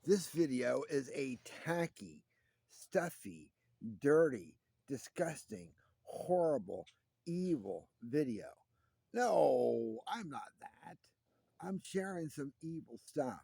This video is a tacky, stuffy, dirty, disgusting, horrible, evil video. No, I'm not that. I'm sharing some evil stuff.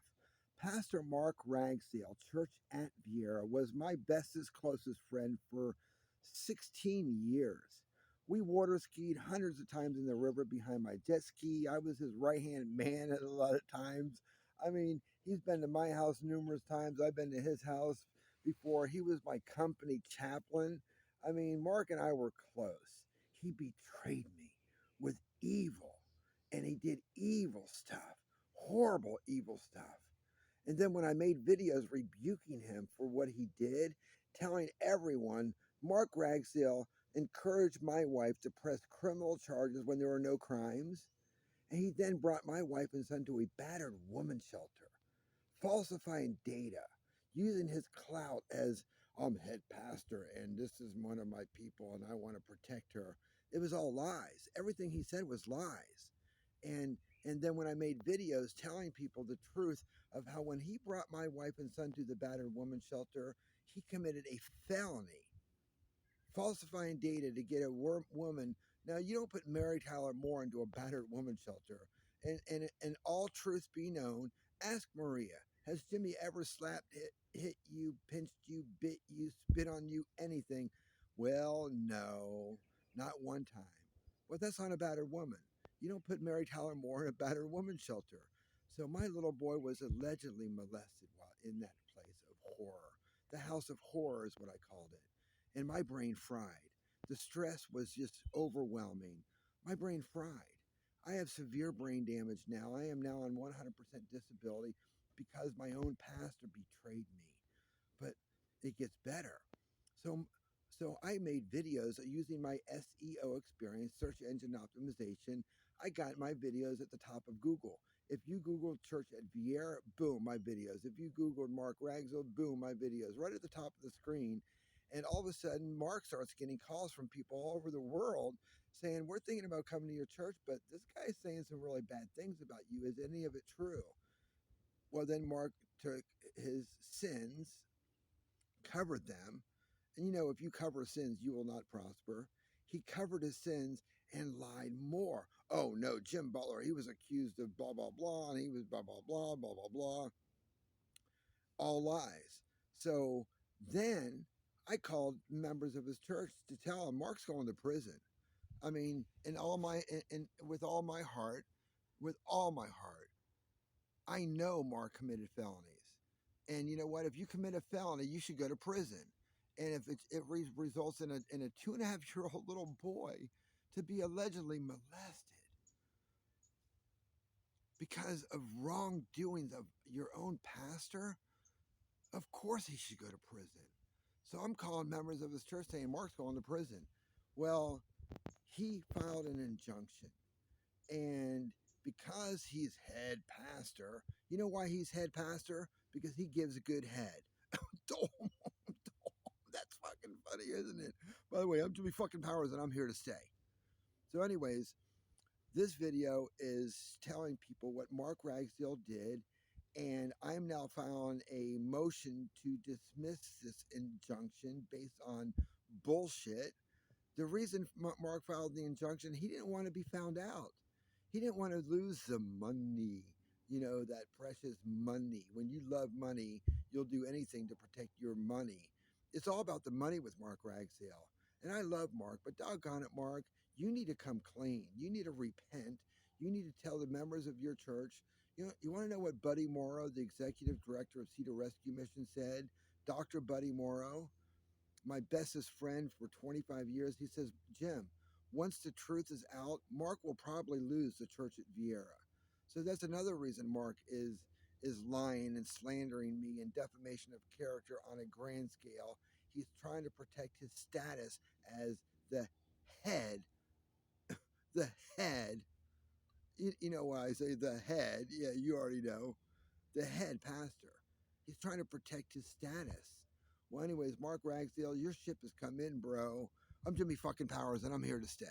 Pastor Mark Ragsdale, Church at Vieira, was my bestest, closest friend for 16 years. We water skied hundreds of times in the river behind my jet ski. I was his right hand man at a lot of times. I mean, he's been to my house numerous times. I've been to his house before. He was my company chaplain. I mean, Mark and I were close. He betrayed me with evil, and he did evil stuff, horrible, evil stuff. And then when I made videos rebuking him for what he did, telling everyone, Mark Ragsdale encouraged my wife to press criminal charges when there were no crimes. And he then brought my wife and son to a battered woman shelter, falsifying data, using his clout as I'm head pastor and this is one of my people and I want to protect her. It was all lies. Everything he said was lies. And then when I made videos telling people the truth of how when he brought my wife and son to the battered woman shelter, he committed a felony, falsifying data to get a woman. Now, you don't put Mary Tyler Moore into a battered woman shelter. And all truth be known, ask Maria, has Jimmy ever slapped, hit you, pinched you, bit you, spit on you, anything? Well, no, not one time. Well, that's not a battered woman. You don't put Mary Tyler Moore in a battered woman shelter. So my little boy was allegedly molested while in that place of horror. The house of horror is what I called it, and my brain fried. The stress was just overwhelming. My brain fried. I have severe brain damage now. I am now on 100% disability because my own pastor betrayed me. But it gets better. So so I made videos using my SEO experience, search engine optimization. I got my videos at the top of Google. If you Googled Church at Vieira, boom, my videos. If you Googled Mark Ragsdale, boom, my videos. Right at the top of the screen. And all of a sudden, Mark starts getting calls from people all over the world saying, we're thinking about coming to your church, but this guy's saying some really bad things about you. Is any of it true? Well, then Mark took his sins, covered them. And if you cover sins, you will not prosper. He covered his sins and lied more. Oh no, Jim Butler, he was accused of blah, blah, blah, and he was blah, blah, blah, blah, blah, blah. All lies. So then I called members of his church to tell him Mark's going to prison. I mean, and with all my heart, I know Mark committed felonies. And you know what? If you commit a felony, you should go to prison. And if results in a 2.5-year-old little boy to be allegedly molested because of wrongdoings of your own pastor, of course he should go to prison. So I'm calling members of his church saying Mark's going to prison. Well, he filed an injunction. And because he's head pastor, you know why he's head pastor? Because he gives a good head. That's fucking funny, isn't it? By the way, I'm Jimmy fucking Powers and I'm here to stay. So, anyways, this video is telling people what Mark Ragsdale did, and I'm now filing a motion to dismiss this injunction based on bullshit. The reason Mark filed the injunction, he didn't want to be found out. He didn't want to lose the money, that precious money. When you love money, you'll do anything to protect your money. It's all about the money with Mark Ragsdale. And I love Mark, but doggone it, Mark, you need to come clean. You need to repent. You need to tell the members of your church. You want to know what Buddy Morrow, the executive director of Cedar Rescue Mission, said? Dr. Buddy Morrow, my bestest friend for 25 years, he says, Jim, once the truth is out, Mark will probably lose the church at Vieira. So that's another reason Mark is lying and slandering me and defamation of character on a grand scale. He's trying to protect his status as the head, the head. You know why I say the head? Yeah, you already know. The head pastor. He's trying to protect his status. Well, anyways, Mark Ragsdale, your ship has come in, bro. I'm Jimmy fucking Powers, and I'm here to stay.